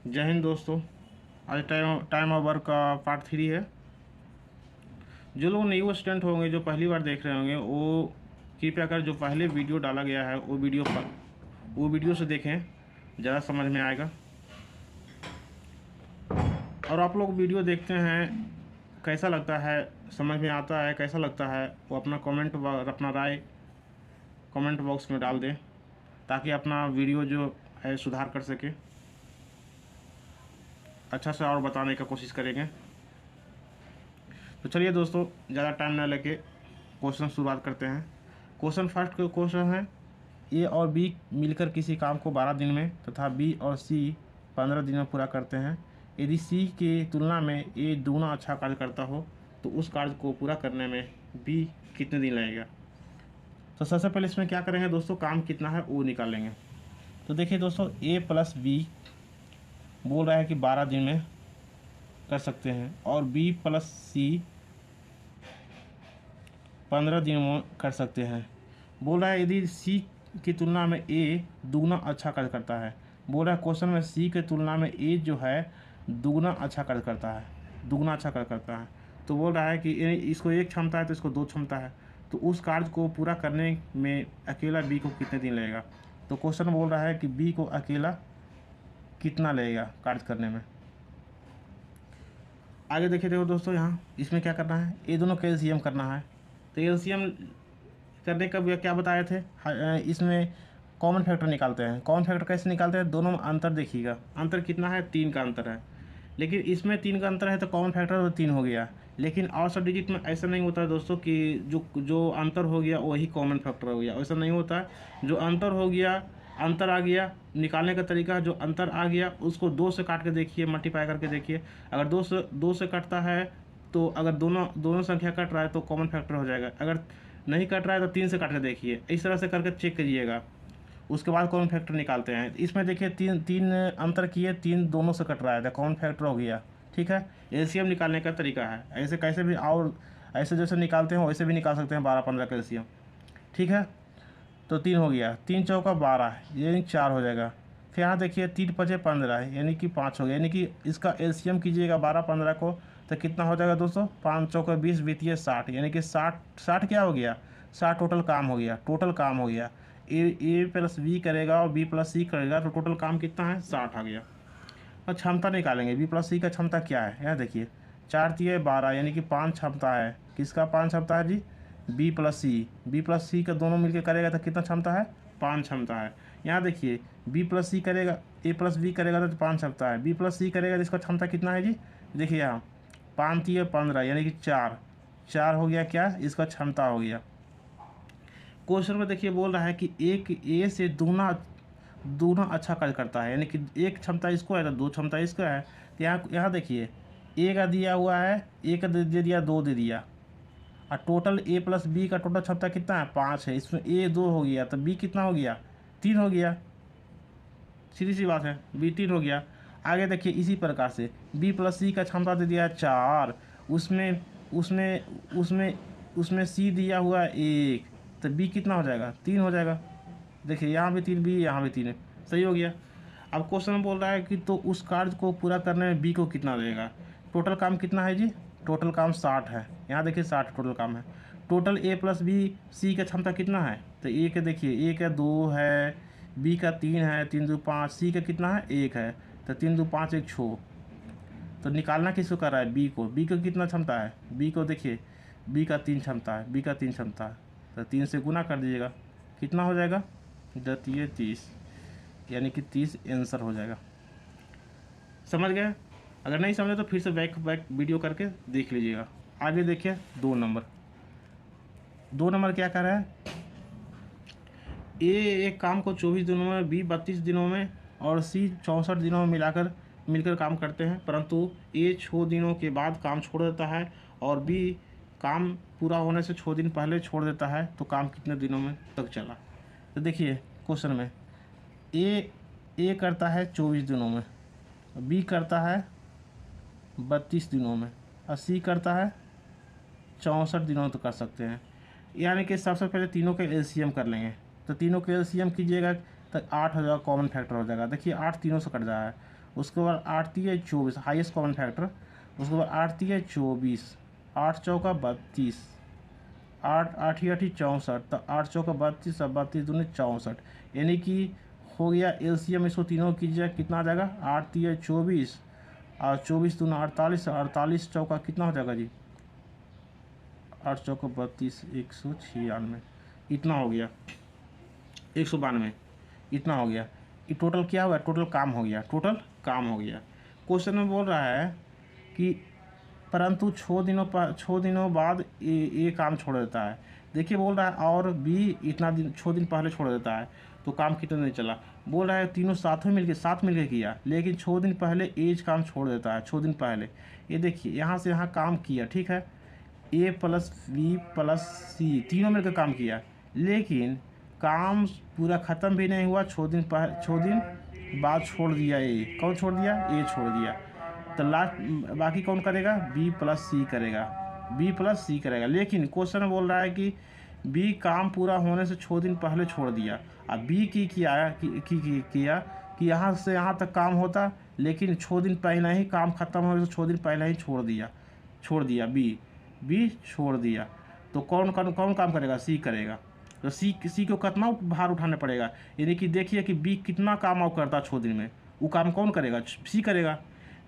जय हिंद दोस्तों। आज टाइम ऑफ वर्क का पार्ट 3 है। जो लोग न्यू स्टूडेंट होंगे, जो पहली बार देख रहे होंगे, वो कृपया कर जो पहले वीडियो डाला गया है वो वीडियो से देखें, ज़्यादा समझ में आएगा। और आप लोग वीडियो देखते हैं, कैसा लगता है, समझ में आता है, कैसा लगता है, वो अपना राय कमेंट बॉक्स में डाल दें, ताकि अपना वीडियो जो है सुधार कर सके, अच्छा से और बताने का कोशिश करेंगे। तो चलिए दोस्तों, ज़्यादा टाइम ना लेके क्वेश्चन शुरुआत करते हैं। फर्स्ट क्वेश्चन है, ए और बी मिलकर किसी काम को 12 दिन में तथा बी और सी 15 दिन में पूरा करते हैं। यदि सी की तुलना में ए दूना अच्छा कार्य करता हो तो उस कार्य को पूरा करने में बी कितने दिन लगेगा। तो सबसे पहले इसमें क्या करेंगे दोस्तों, काम कितना है वो निकालेंगे। तो देखिए दोस्तों, ए प्लस बी बोल रहा है कि 12 दिन में कर सकते हैं, और बी प्लस सी 15 दिन में कर सकते हैं। बोल रहा है यदि सी की तुलना में ए दुगना अच्छा कार्य करता है। बोल रहा है क्वेश्चन में सी की तुलना में ए जो है दुगना अच्छा कार्य करता है, तो बोल रहा है कि इसको एक क्षमता है तो इसको दो क्षमता है, तो उस कार्य को पूरा करने में अकेला बी को कितने दिन लगेगा। तो क्वेश्चन बोल रहा है कि बी को अकेला कितना लगेगा कार्य करने में। आगे देखिए, देखो दोस्तों, यहाँ इसमें क्या करना है, ये दोनों का एलसीएम करना है। तो एलसीएम करने का क्या बताए थे, इसमें कॉमन फैक्टर निकालते हैं। कॉमन फैक्टर कैसे निकालते हैं, दोनों में अंतर देखिएगा, अंतर कितना है, 3 का अंतर है। लेकिन इसमें 3 का अंतर है तो कॉमन फैक्टर तो 3 हो गया। लेकिन और सब डिजिट में ऐसा नहीं होता है दोस्तों कि जो अंतर हो गया वही कॉमन फैक्टर हो गया, ऐसा नहीं होता है। जो अंतर हो गया, अंतर आ गया, निकालने का तरीका जो अंतर आ गया उसको 2 से काट के देखिए, मल्टीप्लाई करके देखिए। अगर 2 से कटता है तो अगर दोनों संख्या कट रहा है तो कॉमन फैक्टर हो जाएगा। अगर नहीं कट रहा है तो 3 से काट के देखिए, इस तरह से करके चेक करिएगा, उसके बाद कॉमन फैक्टर निकालते हैं। इसमें देखिए तीन अंतर किए, 3 दोनों से कट रहा है तो कॉमन फैक्टर हो गया। ठीक है, एलसीएम निकालने का तरीका है, ऐसे कैसे भी, और ऐसे जैसे निकालते हैं वैसे भी निकाल सकते हैं 12-15 का एलसीएम। ठीक है, तो 3 हो गया, 3 चौका 12 यानी 4 हो जाएगा। फिर यहाँ देखिए 3 पचे 15 यानी कि 5 हो गया, यानी कि इसका एलसीएम कीजिएगा 12-15 को तो कितना हो जाएगा दोस्तों, 5 चौका 20 बीतिए 60, यानी कि 60 क्या हो गया, 60 टोटल काम हो गया। ए प्लस बी करेगा और बी प्लस सी करेगा तो टोटल काम कितना है, 60 आ गया। और क्षमता निकालेंगे, बी प्लस सी का क्षमता क्या है, यहाँ देखिए 4 तिये 12 यानी कि 5 क्षमता है। किसका 5 क्षमता है जी, बी प्लस सी का दोनों मिलकर करेगा तो कितना क्षमता है, 5 क्षमता है। यहाँ देखिए बी प्लस सी करेगा, ए प्लस बी करेगा तो 5 क्षमता है, बी प्लस सी करेगा तो इसका क्षमता कितना है जी, देखिए यहाँ 5 तिये 15 यानी कि 4 हो गया, क्या इसका क्षमता हो गया। क्वेश्चन में देखिए बोल रहा है कि एक ए से दूना अच्छा कार्य करता है, यानी कि एक क्षमता इसको है तो 2 क्षमता इसका है। तो यहाँ देखिए ए का दिया हुआ है, ए का दे दिया, 2 दे दिया, और टोटल ए प्लस बी का टोटल क्षमता कितना है, 5 है। इसमें ए 2 हो गया तो बी कितना हो गया, 3 हो गया, सीधी सी बात है, बी 3 हो गया। आगे देखिए इसी प्रकार से बी प्लस सी का क्षमता दे दिया है 4, उसमें उसमें उसमें उसमें सी दिया हुआ है 1, तो बी कितना हो जाएगा, 3 हो जाएगा। देखिए यहाँ भी 3 बी, यहाँ भी 3 है, सही हो गया। अब क्वेश्चन में बोल रहा है कि तो उस कार्य को पूरा करने में बी को कितना लगेगा। टोटल काम कितना है जी, टोटल काम 60 है। यहाँ देखिए 60 टोटल काम है। Total A plus B C का क्षमता कितना है, तो ए का देखिए, ए का 2 है, बी का 3 है, 3 2 5, सी का कितना है 1 है, तो 3 2 5 1 6। तो निकालना किसको कर रहा है, बी को कितना क्षमता है, बी को देखिए बी का 3 क्षमता है, तो 3 से गुना कर दीजिएगा, कितना हो जाएगा, 30, यानी कि 30 आंसर हो जाएगा। समझ गए, अगर नहीं समझे तो फिर से बैक वीडियो करके देख लीजिएगा। आगे देखिए 2 नंबर क्या कर रहा है, ए एक काम को 24 दिनों में, बी 32 दिनों में और सी 64 दिनों में मिलकर काम करते हैं, परंतु ए 6 दिनों के बाद काम छोड़ देता है और बी काम पूरा होने से 6 दिन पहले छोड़ देता है, तो काम कितने दिनों में तक चला। तो देखिए क्वेश्चन में ए करता है 24 दिनों में, बी करता है 32 दिनों में और सी करता है 64 दिनों तक कर सकते हैं। यानी कि सबसे पहले तीनों के एलसीएम कर लेंगे, तो तीनों के एलसीएम कीजिएगा तो 8 हो जाएगा, कॉमन फैक्टर हो जाएगा। देखिए 8 तीनों से कट जाए, उसके बाद 8 3 24 हाईएस्ट कॉमन फैक्टर, उसके बाद 8 3 24, 8 चौका 32, 8 8 8 64, तो 8 चौका 32 और 32 दूनी 64, यानी कि हो गया एलसीएम। इसको तीनों कीजिए कितना आ जाएगा, 8 3 24 और 24 दूना 48, 48 चौका कितना हो जाएगा जी, 8 चौका 32, 196, इतना हो गया, 192, इतना हो गया। ये टोटल क्या हुआ, टोटल काम हो गया, टोटल काम हो गया। क्वेश्चन में बोल रहा है कि परंतु 6 दिनों बाद ये काम छोड़ देता है। देखिए बोल रहा है और बी इतना दिन 6 दिन पहले छोड़ देता है, तो काम कितना दिन चला। बोल रहा है तीनों साथ मिलके किया, लेकिन 6 दिन पहले एज काम छोड़ देता है, 6 दिन पहले। ये देखिए यहाँ से यहाँ काम किया, ठीक है, ए प्लस बी प्लस सी तीनों मिलकर काम किया, लेकिन काम पूरा ख़त्म भी नहीं हुआ, 6 दिन बाद छोड़ दिया। ए कौन छोड़ दिया, ए छोड़ दिया। तो लास्ट बाकी कौन करेगा, बी प्लस सी करेगा, लेकिन क्वेश्चन में बोल रहा है कि बी काम पूरा होने से 6 दिन पहले छोड़ दिया। अब बी किया कि यहाँ से यहाँ तक काम होता, लेकिन 6 दिन पहले ही काम ख़त्म होने से 6 दिन पहले ही छोड़ दिया बी छोड़ दिया। तो कौन काम करेगा, सी करेगा। तो सी को कितना भार उठाना पड़ेगा, यानी कि देखिए कि बी कितना काम और करता 6 दिन में, वो काम कौन करेगा, सी करेगा।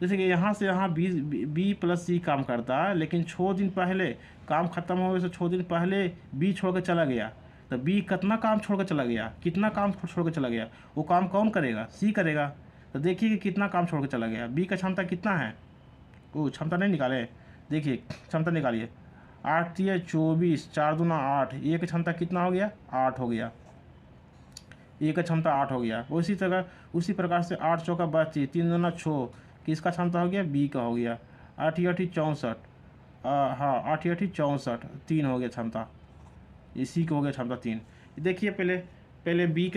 जैसे कि यहाँ से यहाँ बी प्लस सी काम करता है, लेकिन 6 दिन पहले काम खत्म होने से 6 दिन पहले बी छोड़ के चला गया, तो बी कितना काम छोड़ के चला गया, वो काम कौन करेगा, सी करेगा। तो देखिए कि कितना काम छोड़ के चला गया, बी का क्षमता कितना है, वो क्षमता नहीं निकाले, देखिए क्षमता निकालिए, 8 3 24, 4 दूना 8, ए का क्षमता कितना हो गया, 8 हो गया, ए का क्षमता 8 हो गया। उसी प्रकार से 8 चौका 32, 3 दूना 6, किसका क्षमता हो गया, बी का हो गया, 8 8 64, हाँ 8 8 64, 3 हो गया क्षमता, इसी को हो गया क्षमता 3। देखिए पहले बी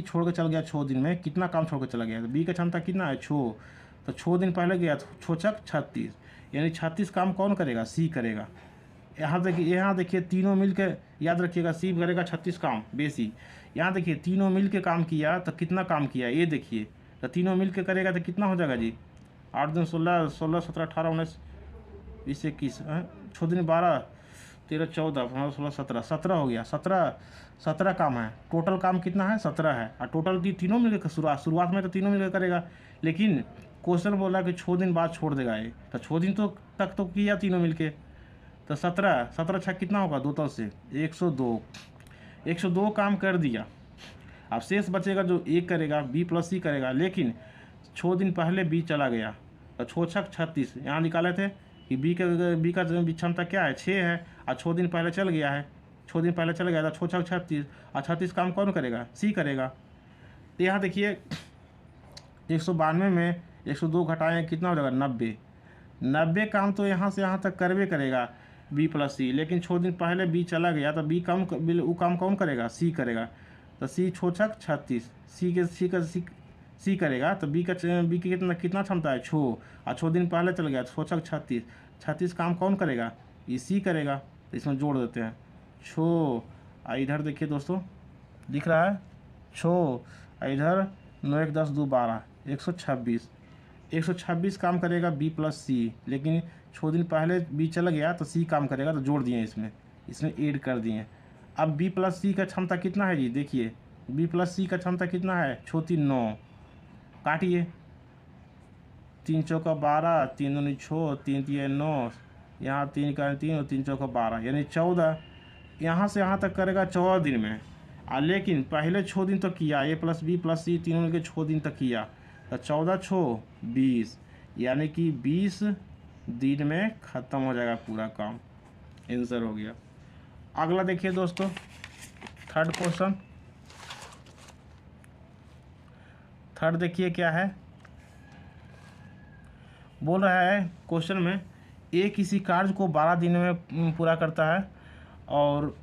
छोड़ के चल गया 6 दिन में, कितना काम छोड़ के चला गया, तो बी का क्षमता कितना है 6, तो 6 दिन पहले गया, 6 छक 36, यानी 36 काम कौन करेगा, सी करेगा। यहाँ देखिए तीनों मिलकर, याद रखिएगा सी करेगा 36 काम बेसी। यहाँ देखिए तीनों मिलकर काम किया, तो कितना काम किया, ये देखिए, तो तीनों मिलकर करेगा तो कितना हो जाएगा जी, 8 दिन 16 17 18 19 20 21, 6 दिन 12 13 14 15 16 17 हो गया, 17 काम है। टोटल काम कितना है, 17 है। और टोटल तीनों मिलकर शुरुआत में तो तीनों मिलकर करेगा, लेकिन क्वेश्चन बोला कि 6 दिन बाद छोड़ देगा ये, तो 6 दिन तक तो किया तीनों मिलके, तो 17 छः कितना होगा, 2 तल से 102 काम कर दिया। अब शेष बचेगा जो एक करेगा, बी प्लस सी करेगा, लेकिन 6 दिन पहले बी चला गया, तो 6 छक 36, यहाँ निकाले थे कि बी का क्षमता क्या है, 6 है, और 6 दिन पहले चल गया है, 6 दिन पहले चल गया था, 6 छक 36, और 36 काम कौन करेगा, सी करेगा। तो यहाँ देखिए 192 में 102 घटाएँ कितना हो जाएगा, 90 काम तो यहाँ से यहाँ तक करवे करेगा बी प्लस सी, लेकिन 6 दिन पहले बी चला गया, तो वो काम कौन करेगा, सी करेगा। तो सी 6 छक 36, सी करेगा, तो बी की कितना क्षमता है, 6, और 6 दिन पहले चल गया, 6 छक 36 काम कौन करेगा, ये सी करेगा। तो इसमें जोड़ देते हैं 6, इधर देखिए दोस्तों दिख रहा है 6, इधर 9 1 10 2 12, 126 काम करेगा बी प्लस सी, लेकिन 6 दिन पहले बी चला गया, तो सी काम करेगा, तो जोड़ दिए इसमें ऐड कर दिए। अब बी प्लस सी का क्षमता कितना है जी, देखिए बी प्लस सी का क्षमता कितना है, 6 3 9, काटिए, 3 चौका 12, 3 दूनी 6, 3 3 9, यहाँ 3 का 3 और 3 चौका 12, यानी 14, यहाँ से यहाँ तक करेगा 14 दिन में। लेकिन पहले 6 दिन तो किया, ए प्लस बी प्लस सी तीनों मिलकर 6 दिन तक किया, तो 14 6 20, यानी कि 20 दिन में ख़त्म हो जाएगा पूरा काम। आंसर हो गया। अगला देखिए दोस्तों, थर्ड क्वेश्चन। थर्ड देखिए क्या है, बोल रहा है क्वेश्चन में, ए किसी कार्य को 12 दिन में पूरा करता है, और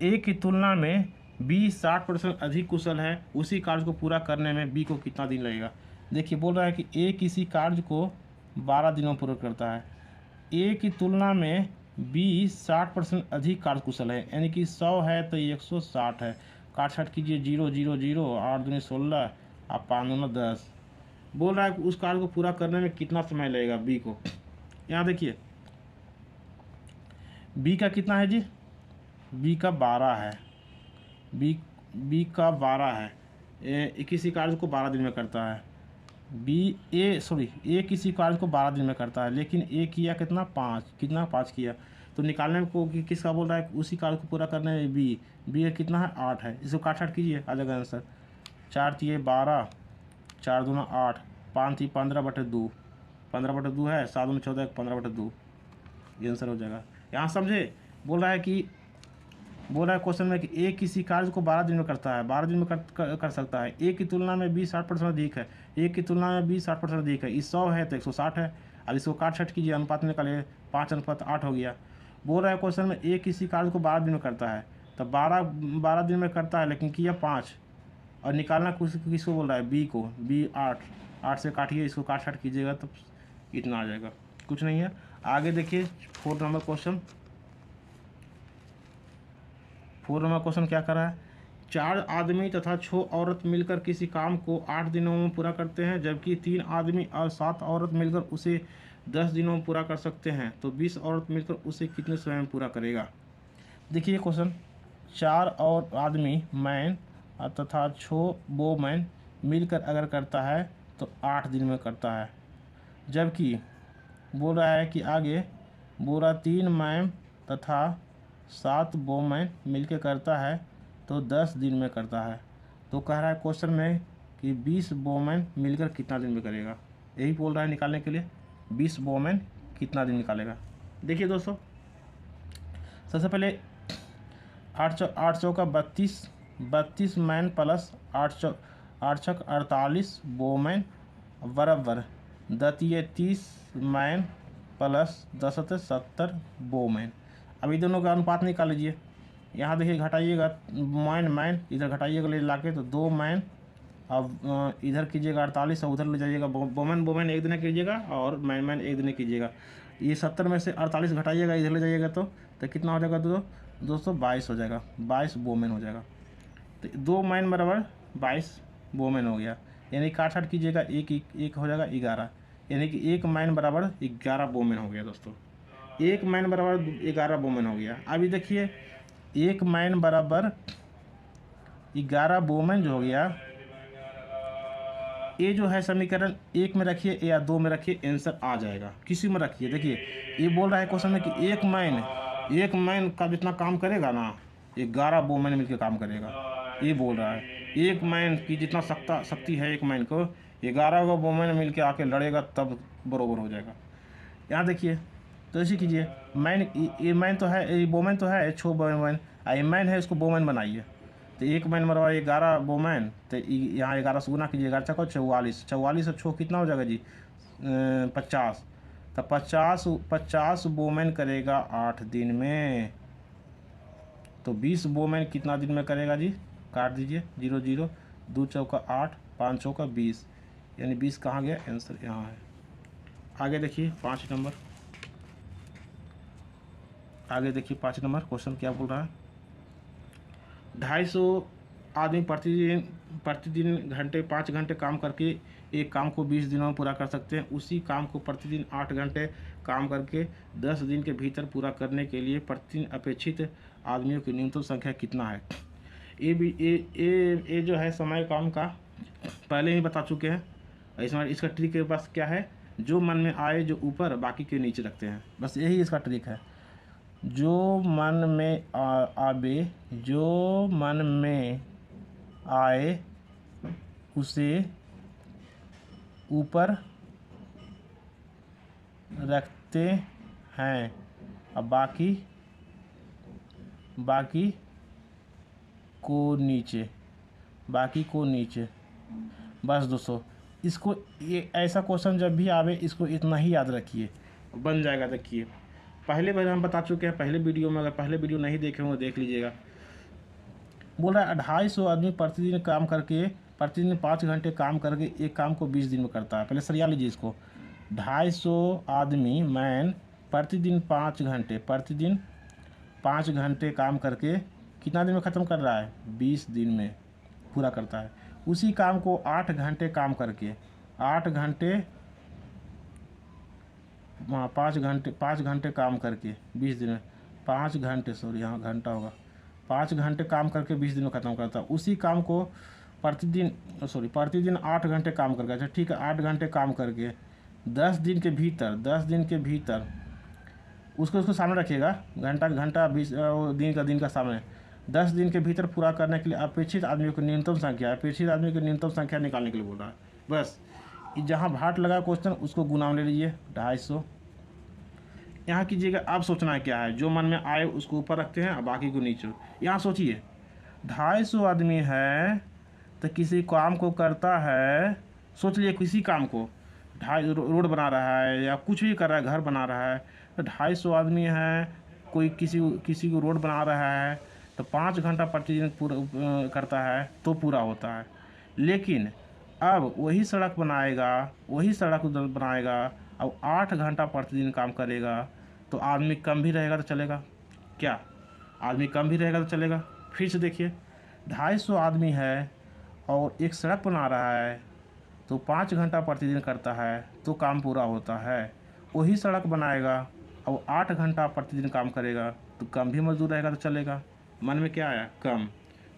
ए की तुलना में बी 60% अधिक कुशल है, उसी कार्य को पूरा करने में बी को कितना दिन लगेगा। देखिए बोल रहा है कि ए किसी कार्य को 12 दिनों में पूरा करता है, ए की तुलना में बी 60% अधिक कार्य कुशल है, यानी कि 100 है तो 160 है, काट छाट कीजिए 0 0 0, 8 दूनी 16, अब 5 दूना 10। बोल रहा है कि उस कार्य को पूरा करने में कितना समय लगेगा बी को। यहाँ देखिए बी का कितना है जी, बी का 12 है, बी का 12 है। किसी कार्य को 12 दिन में करता है। ए किसी कार्य को 12 दिन में करता है, लेकिन ए किया कितना 5 किया। तो निकालने को किसका बोल रहा है, उसी कार्य को पूरा करने में बी कितना है 8 है। इसको काट कीजिए, आ जाएगा आंसर। 4 तिये 12, 4 दूना 8, 5 तिये 15/2, 15/2 है, 7 दूना 14, 15/2, ये आंसर हो जाएगा। यहाँ समझे, बोल रहा है क्वेश्चन में कि ए किसी कार्य को 12 दिन में करता है, 12 दिन में कर सकता है। ए की तुलना में बी 60% अधिक है, ए की तुलना में बी 60% अधिक है। इस 100 है तो 160 है। अब इसको काट कीजिए, अनुपात निकालिए, 5:8 हो गया। बोल रहा है क्वेश्चन में ए किसी कार्य को 12 दिन में करता है, तो 12 दिन में करता है, लेकिन किया 5। और निकालना किसको बोल रहा है, बी को। बी 8 से काटिए, इसको काट कीजिएगा तो इतना आ जाएगा, कुछ नहीं है। आगे देखिए 4 नंबर क्वेश्चन। 4 नंबर क्वेश्चन क्या कर रहा है, 4 आदमी तथा 6 औरत मिलकर किसी काम को 8 दिनों में पूरा करते हैं, जबकि 3 आदमी और 7 औरत मिलकर उसे 10 दिनों में पूरा कर सकते हैं। तो 20 औरत मिलकर उसे कितने समय में पूरा करेगा। देखिए क्वेश्चन, 4 और आदमी मैन तथा 6 वोमैन मिलकर अगर करता है तो 8 दिन में करता है, जबकि बोल रहा है कि आगे बोल रहा 3 मैन तथा 7 वोमैन मिलकर करता है तो 10 दिन में करता है। तो कह रहा है क्वेश्चन में कि 20 वोमैन मिलकर कितना दिन में करेगा, यही बोल रहा है निकालने के लिए। 20 वोमैन कितना दिन निकालेगा। देखिए दोस्तों, सबसे पहले 8 चौका 32 मैन प्लस 8 छक 48 वोमैन बराबर 30 मैन प्लस 10 70 वोमैन। अभी दोनों का अनुपात निकाल लीजिए। यहाँ देखिए घटाइएगा, मैन इधर घटाइएगा ले लाके, तो 2 मैन, अब इधर कीजिएगा 48 और उधर ले जाइएगा वोमैन एक दिन कीजिएगा और मैन एक दिन कीजिएगा। ये 70 में से 48 घटाइएगा, इधर ले जाइएगा तो कितना हो जाएगा, दोस्तों 22 हो जाएगा, 22 वोमैन हो जाएगा। तो 2 मैन बराबर 22 वोमैन हो गया, यानी काट कीजिएगा, एक हो जाएगा 11, यानी कि 1 मैन बराबर 11 वोमैन हो गया दोस्तों। 1 मैन बराबर 11 वोमैन हो गया। अभी देखिए 1 मैन बराबर 11 वोमैन जो हो गया, ये जो है समीकरण 1 में रखिए या 2 में रखिए, आंसर आ जाएगा। किसी में रखिए। देखिए ये बोल रहा है क्वेश्चन में कि 1 मैन का जितना काम करेगा ना, 11 वोमैन मिलकर काम करेगा, ये बोल रहा है। 1 मैन की जितना शक्ति है 1 मैन को, 11 को वोमैन मिलकर आके लड़ेगा तब बरोबर हो जाएगा। यहाँ देखिए, तो ऐसे कीजिए, मैन तो है, वोमैन तो है 6 वोमैन, आई मैन है, इसको वोमैन बनाइए। तो 1 मैन बराबर 11 वोमैन, तो यहाँ 11 से गुना कीजिए, 11 चौका 44, 44 और 6 कितना हो जाएगा जी 50। तो 50 वोमैन करेगा 8 दिन में। तो 20 वोमैन कितना दिन में करेगा जी, काट दीजिए, 0 0, 2 चौका 8, 5 चौका 20, यानी 20 कहाँ गया, आंसर यहाँ है। आगे देखिए 5 नंबर। आगे देखिए 5 नंबर क्वेश्चन क्या बोल रहा है, 250 आदमी प्रतिदिन 5 घंटे काम करके एक काम को 20 दिनों में पूरा कर सकते हैं। उसी काम को प्रतिदिन 8 घंटे काम करके 10 दिन के भीतर पूरा करने के लिए प्रतिदिन अपेक्षित आदमियों की न्यूनतम संख्या कितना है। ये जो है समय काम का पहले ही बता चुके हैं। इसका ट्रिक के पास क्या है, जो मन में आए जो ऊपर, बाकी के नीचे रखते हैं, बस यही इसका ट्रिक है। जो मन में आवे, जो मन में आए उसे ऊपर रखते हैं, अब बाकी को नीचे। बस दोस्तों, इसको ये ऐसा क्वेश्चन जब भी आवे, इसको इतना ही याद रखिए, बन जाएगा। देखिए पहले बार हम बता चुके हैं पहले वीडियो में, अगर पहले वीडियो नहीं देखे होंगे देख लीजिएगा। बोल रहा है 250 आदमी प्रतिदिन 5 घंटे काम करके एक काम को 20 दिन में करता है। पहले सरिया लीजिए इसको, 250 आदमी मैन प्रतिदिन 5 घंटे काम करके कितना दिन में ख़त्म कर रहा है, 20 दिन में पूरा करता है। उसी काम को 8 घंटे काम करके, 8 घंटे 5 घंटे काम करके 20 दिन में, 5 घंटे, सॉरी यहाँ घंटा होगा, 5 घंटे काम करके 20 दिन में ख़त्म करता है। उसी काम को प्रतिदिन 8 घंटे काम करके, अच्छा ठीक है, 8 घंटे काम करके 10 दिन के भीतर उसको सामने रखिएगा, घंटा 20 दिन का सामने, 10 दिन के भीतर पूरा करने के लिए अपेक्षित आदमियों की न्यूनतम संख्या निकालने के लिए बोल रहा है। बस जहाँ भाट लगा क्वेश्चन उसको गुना में ले लीजिए 250। यहाँ कीजिएगा, आप सोचना है क्या है, जो मन में आए उसको ऊपर रखते हैं और बाकी को नीचे। यहाँ सोचिए 250 आदमी है तो किसी काम को करता है, सोच लिए किसी काम को, रोड बना रहा है या कुछ भी कर रहा है, घर बना रहा है, तो 250 आदमी है, कोई किसी को रोड बना रहा है तो 5 घंटा प्रतिदिन पूरा करता है तो पूरा होता है। लेकिन अब वही सड़क बनाएगा अब 8 घंटा प्रतिदिन काम करेगा तो आदमी कम भी रहेगा तो चलेगा क्या? आदमी कम भी रहेगा तो चलेगा। फिर से देखिए, 250 आदमी है और एक सड़क बना रहा है तो 5 घंटा प्रतिदिन करता है तो काम पूरा होता है। वही सड़क बनाएगा और 8 घंटा प्रतिदिन काम करेगा तो कम भी मजदूर रहेगा तो चलेगा। मन में क्या आया? कम।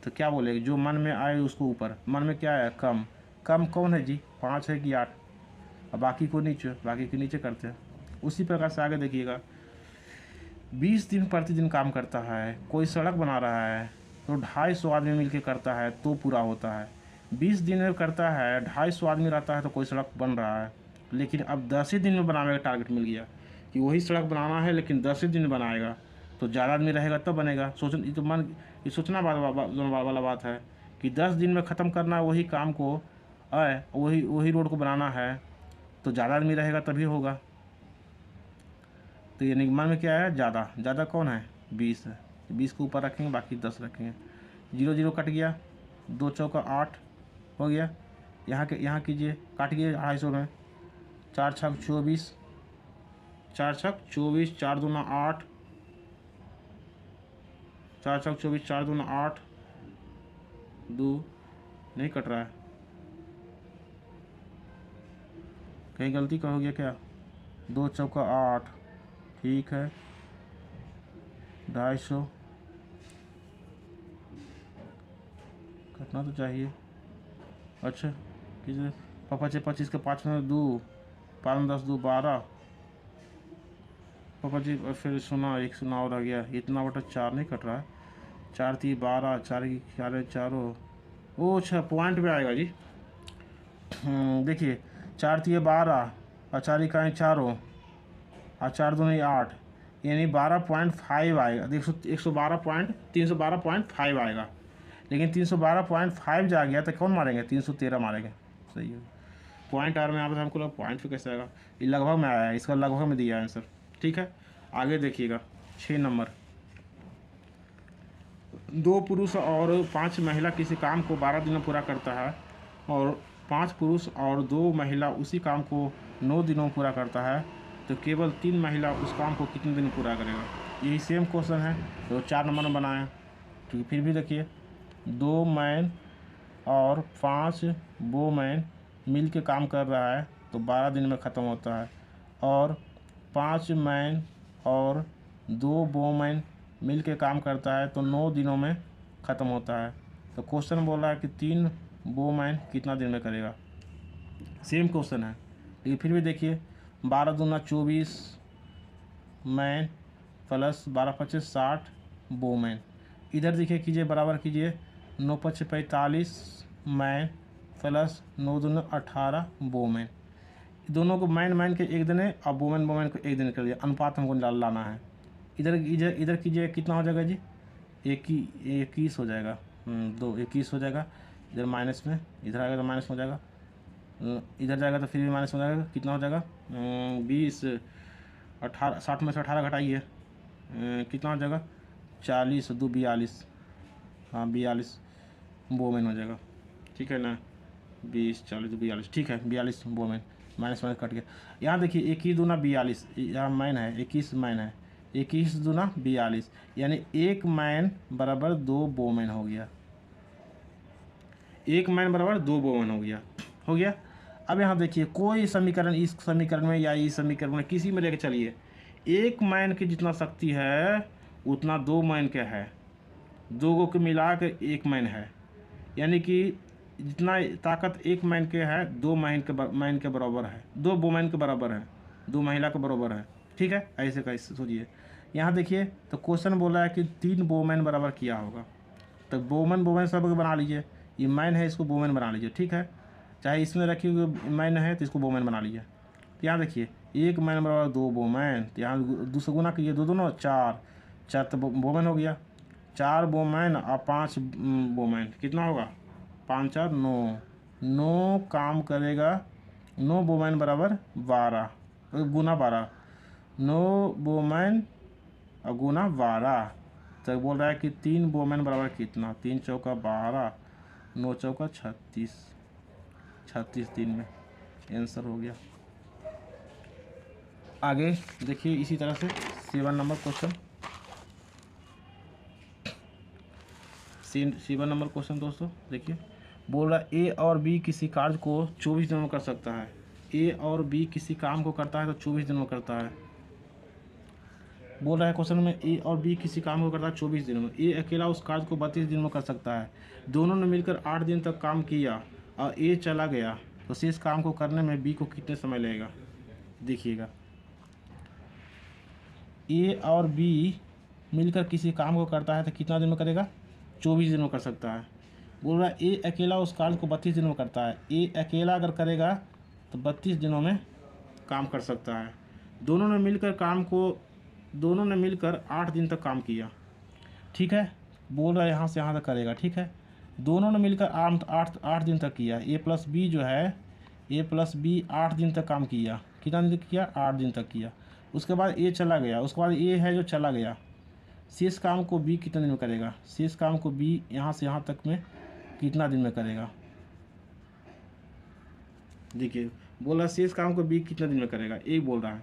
तो क्या बोलेगा? जो मन में आए उसको ऊपर। मन में क्या आया? कम। कम कौन है जी? 5 है कि 8? और बाकी को नीचे करते हैं। उसी प्रकार से आगे देखिएगा, 20 दिन प्रतिदिन काम करता है, कोई सड़क बना रहा है तो 250 आदमी मिलकर करता है तो पूरा होता है। 20 दिन में करता है, 250 आदमी रहता है तो कोई सड़क बन रहा है। लेकिन अब 10 ही दिन में बनाने का टारगेट मिल गया कि वही सड़क बनाना है, लेकिन 10 ही दिन में बनाएगा तो ज़्यादा आदमी रहेगा तब बनेगा। ये सोचना वाला बात है कि 10 दिन में ख़त्म करना है वही काम को, वही रोड को बनाना है तो ज़्यादा आदमी रहेगा तभी होगा। तो ये निगमान में क्या है? ज़्यादा कौन है? 20 है। 20 को ऊपर रखेंगे, बाकी 10 रखेंगे। 0 0 कट गया, 2 चौका 8 हो गया। यहाँ कीजिए, काटिए 250 में, 4 छक 24, 4 दूना 8, 4 छक 24, 4 दूना 8, 2 नहीं कट रहा है, कहीं गलती का हो गया क्या? 2 चौका 8, ठीक है, 250 कटना तो चाहिए। अच्छा कीजिए, 25 के 5 में 2, 5 10 2 12, पापा जी फिर सुना 1 सुना और आ गया, इतना बटा 4 नहीं कट रहा है, 4 3 12, 4 की 4 चारों, ओ अच्छा पॉइंट पे आएगा जी। देखिए 4 3 12 और 4 इकाई 4 और 4 दूनी 8, यानी 12.5 आएगा। 312.5 आएगा। लेकिन 312.5 जा गया तो कौन मारेंगे? 313 मारेंगे। सही है, पॉइंट आर में आता हमको लगा पॉइंट पे कैसे आएगा, ये लगभग में आया है, इसका लगभग में दिया आंसर। ठीक है, आगे देखिएगा 6 नंबर, 2 पुरुष और 5 महिला किसी काम को 12 दिन में पूरा करता है और 5 पुरुष और 2 महिला उसी काम को 9 दिनों में पूरा करता है तो केवल 3 महिला उस काम को कितने दिन में पूरा करेगा? यही सेम क्वेश्चन है तो 4 नंबर में बनाया। तो फिर भी देखिए, 2 मैन और 5 वोमैन मिल के काम कर रहा है तो 12 दिन में ख़त्म होता है, और 5 मैन और 2 वोमैन मिल के काम करता है तो 9 दिनों में ख़त्म होता है। तो क्वेश्चन बोल रहा है कि 3 वोमैन कितना दिन में करेगा? सेम क्वेश्चन है, लेकिन फिर भी देखिए, 12 दूना 24 मैन प्लस 12 25 60 वोमैन। इधर देखिए, कीजिए बराबर कीजिए, 9 5 45 मैन प्लस 9 दूना 18 वोमैन। दोनों को मैन के एक दिन है और वोमैन को एक दिन कर दिया, अनुपात हमको लाना है। इधर कीजिए, कितना हो जाएगा जी? 21 हो जाएगा, 21 हो जाएगा। इधर माइनस में, इधर आएगा तो माइनस हो जाएगा, इधर जाएगा तो फिर भी माइनस हो जाएगा। कितना हो जाएगा? 20 18 60 में से 18 घटाइए, कितना हो जाएगा? 40 2 42, हाँ 42 वोमेन हो जाएगा। ठीक है ना, 20 40 42, ठीक है 42 वोमेन, माइनस कट गया। यहाँ देखिए 21 दूना 42, यहाँ मैन है 21 मैन है, 21 दूना 42, यानी 1 मैन बराबर 2 वोमेन हो गया। एक मैन बराबर 2 वोमैन हो गया। अब यहाँ देखिए कोई समीकरण इस समीकरण में या इस समीकरण में किसी में लेके चलिए, एक मैन की जितना शक्ति है उतना 2 मैन का है, 2 को मिला के 1 मैन है, यानी कि जितना ताकत 1 मैन के है 2 मैन के बराबर है, 2 वोमैन के बराबर है, 2 महिला के बराबर है। ठीक है, ऐसे कैसे सोचिए। यहाँ देखिए तो क्वेश्चन बोला है कि 3 वोमैन बराबर किया होगा, तो वोमैन सब बना लीजिए, ये मैन है इसको वोमैन बना लीजिए। ठीक है, चाहे इसमें रखी हुई मैन है तो इसको वोमैन बना लीजिए। तो यहाँ देखिए एक मैन बराबर 2 वोमैन, तो यहाँ 2 से गुना कीजिए, 2 2 4, 4 तो वोमैन हो गया, 4 वोमैन और 5 वोमैन, कितना होगा 5 4 9, 9 काम करेगा, 9 वोमैन बराबर 12 गुना 12, 9 वोमैन और गुना 12, तो बोल रहा है कि 3 वोमैन बराबर कितना, 3 चौका 12, 9 चौका 36, 36 3 में आंसर हो गया। आगे देखिए इसी तरह से 7 नंबर क्वेश्चन, 7 नंबर क्वेश्चन दोस्तों देखिए, बोल रहा है ए और बी किसी कार्य को 24 दिनों में कर सकता है। ए और बी किसी काम को करता है तो 24 दिनों में करता है। बोल रहा है क्वेश्चन में ए और बी किसी काम को करता है 24 दिनों में, ए अकेला उस कार्य को 32 दिनों में कर सकता है। दोनों ने मिलकर 8 दिन तक काम किया और ए चला गया, तो शेष काम को करने में बी को कितने समय लगेगा। देखिएगा ए और बी मिलकर किसी काम को करता है तो कितना दिन में करेगा, 24 दिन में कर सकता है। बोल रहा है ए अकेला उस कार्य को 32 दिनों में करता है। ए अकेला अगर करेगा तो 32 दिनों में काम कर सकता है। दोनों ने मिलकर 8 दिन तक काम किया। ठीक है, बोल रहा है यहाँ से यहाँ तक करेगा। ठीक है, दोनों ने मिलकर 8 दिन तक किया। ए प्लस बी जो है, ए प्लस बी 8 दिन तक काम किया। कितना दिन तक किया, 8 दिन तक किया। उसके बाद ए चला गया, उसके बाद ए है जो चला गया, शेष काम को बी कितने दिन में करेगा। शेष काम को बी यहाँ से यहाँ तक में कितना दिन में करेगा। देखिए बोल रहा है शेष काम को बी कितने दिन में करेगा, ए बोल रहा है।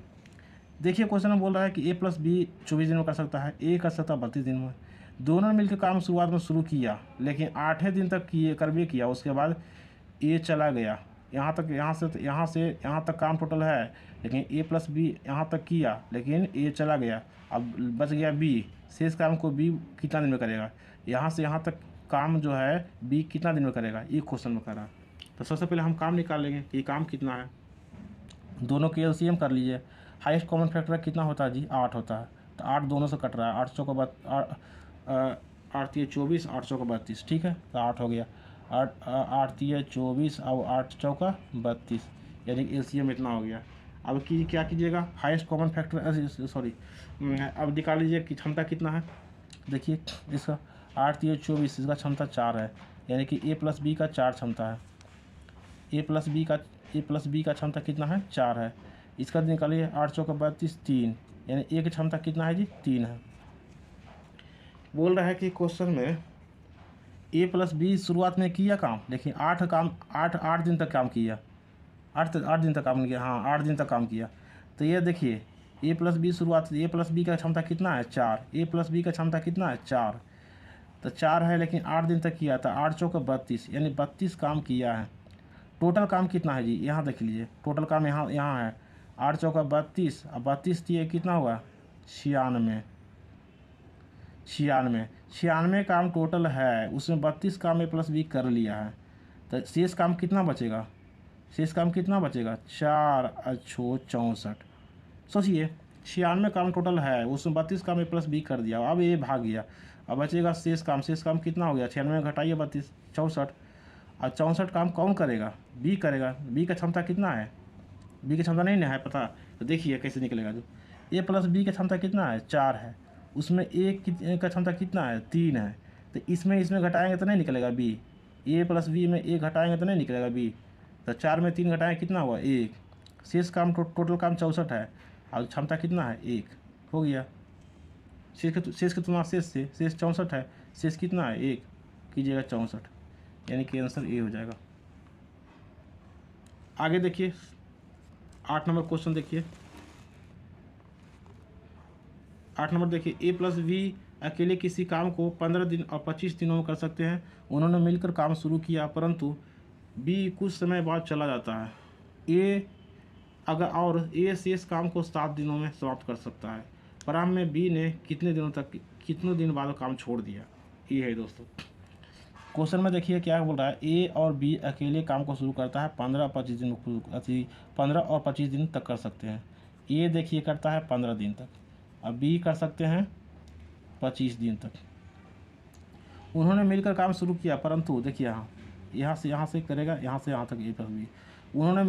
देखिए क्वेश्चन में बोल रहा है कि ए प्लस बी 24 दिन में कर सकता है, ए कर सकता है 32 दिन में। दोनों ने मिलकर काम शुरुआत में शुरू किया, लेकिन 8वें दिन तक किया। उसके बाद ए चला गया, यहाँ से यहाँ तक काम टोटल है, लेकिन ए प्लस बी यहाँ तक किया, लेकिन ए चला गया, अब बच गया बी। शेष काम को बी कितना दिन में करेगा। यहाँ से यहाँ तक काम जो है बी कितना दिन में करेगा, ये क्वेश्चन में कर रहा है। तो सबसे पहले हम काम निकाल लेंगे कि काम कितना है। दोनों के एलसीएम कर लीजिए। हाईएस्ट कॉमन फैक्टर कितना होता है जी, 8 होता है। तो 8 दोनों से कट रहा है, 8 चौका 24, 8 चौका 32। ठीक है, तो 8 हो गया, 8 24 और 8 चौका 32, यानी कि एलसीएम इतना हो गया। अब क्या कीजिएगा, हाईएस्ट कॉमन फैक्टर अब निकाल लीजिए कि क्षमता कितना है। देखिए इसका 8 24, इसका क्षमता 4 है, यानी कि ए प्लस बी का 4 क्षमता है। ए प्लस बी का क्षमता कितना है, 4 है। इसका निकालिए 8 चौका 32, 3, यानी ए की क्षमता कितना है जी, 3 है। बोल रहा है कि क्वेश्चन में ए प्लस बी शुरुआत में किया काम, देखिए 8 दिन तक काम किया, 8 दिन तक काम किया, हाँ 8 दिन तक काम किया। तो ये देखिए ए प्लस बी शुरुआत, ए प्लस बी का क्षमता कितना है, 4। ए प्लस बी का क्षमता कितना है, 4। तो 4 है, लेकिन 8 दिन तक किया था, 8 चौका 32, यानी 32 काम किया है। टोटल काम कितना है जी, यहाँ देख लीजिए, टोटल काम यहाँ है 8 चौका 32 और 32 दिए कितना हुआ, 96 काम टोटल है, उसमें 32 काम ए प्लस बी कर लिया है। तो शेष काम कितना बचेगा, 4 अच्छो 64। सोचिए 96 काम टोटल है, उसमें 32 काम ए प्लस बी कर दिया, अब ये भाग गया, अब बचेगा शेष काम कितना हो गया, 96 घटाइए 32, 64। और 64 काम कौन करेगा, बी करेगा। बी का क्षमता कितना है, बी की क्षमता नहीं ना है पता, तो देखिए कैसे निकलेगा। जो ए प्लस बी का क्षमता कितना है, 4 है, उसमें ए का क्षमता कितना है, 3 है। तो इसमें घटाएंगे तो नहीं निकलेगा बी, ए प्लस बी में ए घटाएंगे तो नहीं निकलेगा बी। तो 4 में 3 घटाएंगे कितना हुआ, 1। शेष काम टोटल काम 64 है, और क्षमता कितना है, 1 हो गया। शेष की तुलना शेष 64 है, शेष कितना है, 1 कीजिएगा 64, यानी कि आंसर ए हो जाएगा। आगे देखिए 8 नंबर क्वेश्चन देखिए। 8 नंबर देखिए, ए प्लस बी अकेले किसी काम को 15 दिन और 25 दिनों में कर सकते हैं। उन्होंने मिलकर काम शुरू किया, परंतु बी कुछ समय बाद चला जाता है। ए शेष काम को 7 दिनों में समाप्त कर सकता है। प्रारंभ में बी ने कितने दिन बाद काम छोड़ दिया। ये है दोस्तों क्वेश्चन में। देखिए क्या बोल रहा है, ए और बी अकेले काम को शुरू करता है 15 और 25 दिन तक कर सकते हैं। ए देखिए करता है 15 दिन तक, अब बी कर सकते हैं 25 दिन तक। उन्होंने मिलकर काम शुरू किया, परंतु देखिए यहाँ से करेगा, यहाँ से यहाँ तक ए प्लस बी। उन्होंने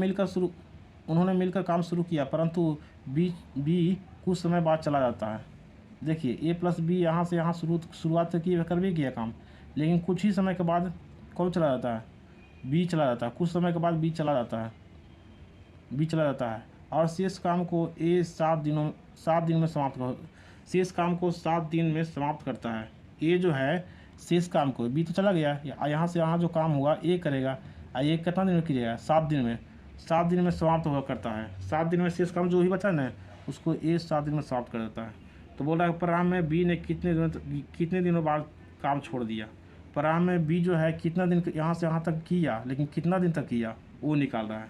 मिलकर काम शुरू किया, परंतु बी कुछ समय बाद चला जाता है। देखिए ए प्लस बी यहाँ से यहाँ शुरुआत से कर भी किया काम, लेकिन कुछ ही समय के बाद कौन चला जाता है, बी चला जाता है। कुछ समय के बाद बी चला जाता है और शेष काम को ए 7 दिन में शेष काम को 7 दिन में समाप्त करता है। ए जो है शेष काम को, बी तो चला गया, यहाँ से यहाँ जो काम हुआ ए करेगा, ये कितना दिन में कीजिएगा, 7 दिन में समाप्त हुआ करता है। 7 दिन में शेष काम जो ही बचा ना उसको ए 7 दिन में समाप्त कर देता है। तो बोल रहा है प्रारंभ में बी ने कितने दिनों बाद काम छोड़ दिया। प्रारंभ में बी जो है कितना दिन यहाँ से यहाँ तक किया, लेकिन कितना दिन तक किया वो निकालना है।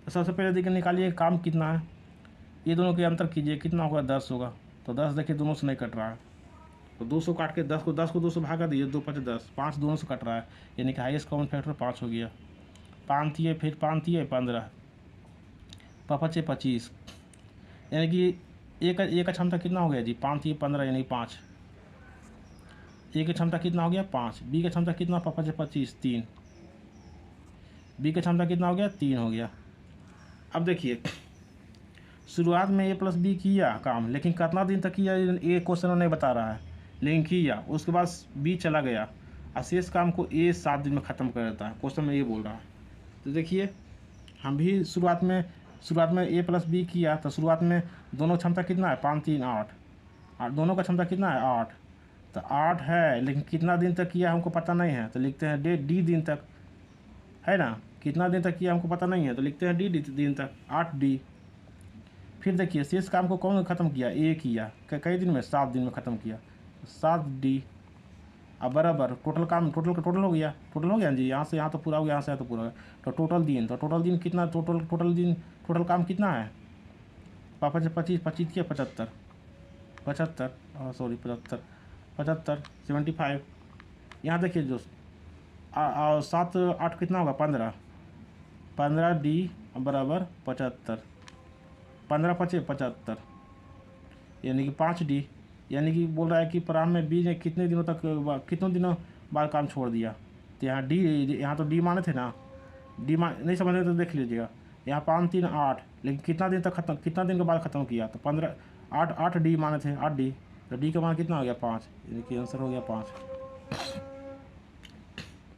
तो सबसे पहले देखिए निकालिए काम कितना है, ये दोनों के अंतर कीजिए, कितना होगा 10 होगा। तो 10 देखिए दोनों से नहीं कट रहा है, तो 200 काट के 10 को 2 से भागा दीजिए, 2 5 10, 5 दोनों से कट रहा है, यानी कि हाईएस्ट कॉमन फैक्टर 5 हो गया। 5 दिए, फिर 5 दिए 15, 5 25, यानी कि ए का क्षमता कितना हो गया जी, 5 दिए 15 यानी 5। ए की क्षमता कितना हो गया 5। बी की क्षमता कितना, 5 25 3। बी की क्षमता कितना हो गया 3 हो गया। अब देखिए शुरुआत में ए प्लस बी किया काम, लेकिन कितना दिन तक किया ये क्वेश्चन नहीं बता रहा है, लेकिन किया। उसके बाद बी चला गया और शेष काम को ए 7 दिन में ख़त्म कर देता है, क्वेश्चन में ये बोल रहा है। तो देखिए हम भी शुरुआत में ए प्लस बी किया, तो शुरुआत में दोनों क्षमता कितना है 5 3 8, दोनों का क्षमता कितना है 8। तो 8 है, लेकिन कितना दिन तक किया हमको पता नहीं है, तो लिखते हैं डी दिन तक, है ना। कितना दिन तक किया हमको पता नहीं है, तो लिखते हैं डी दिन तक, 8 डी। फिर देखिए शेष काम को कौन ख़त्म किया, ए किया, कई दिन में 7 दिन में ख़त्म किया, 7 डी। अब बराबर टोटल हो गया जी, यहाँ से यहाँ तो पूरा हो गया, यहाँ से यहाँ तो पूरा हो गया। तो टोटल दिन कितना, टोटल काम कितना है, 25 किया 75 75 यहाँ देखिए जो 7 8 कितना होगा 15 डी बराबर 75, 15 5 75, यानी कि 5 डी। यानी कि बोल रहा है कि प्रारंभ में बी ने कितने दिनों बाद काम छोड़ दिया। तो यहाँ डी, यहाँ तो डी माने थे ना, डी नहीं समझ रहे तो देख लीजिएगा, यहाँ 5 3 8, लेकिन कितना दिन के बाद ख़त्म किया, तो 8 डी माने थे, 8 डी। तो डी का मान कितना हो गया 5, यानी कि आंसर हो गया 5।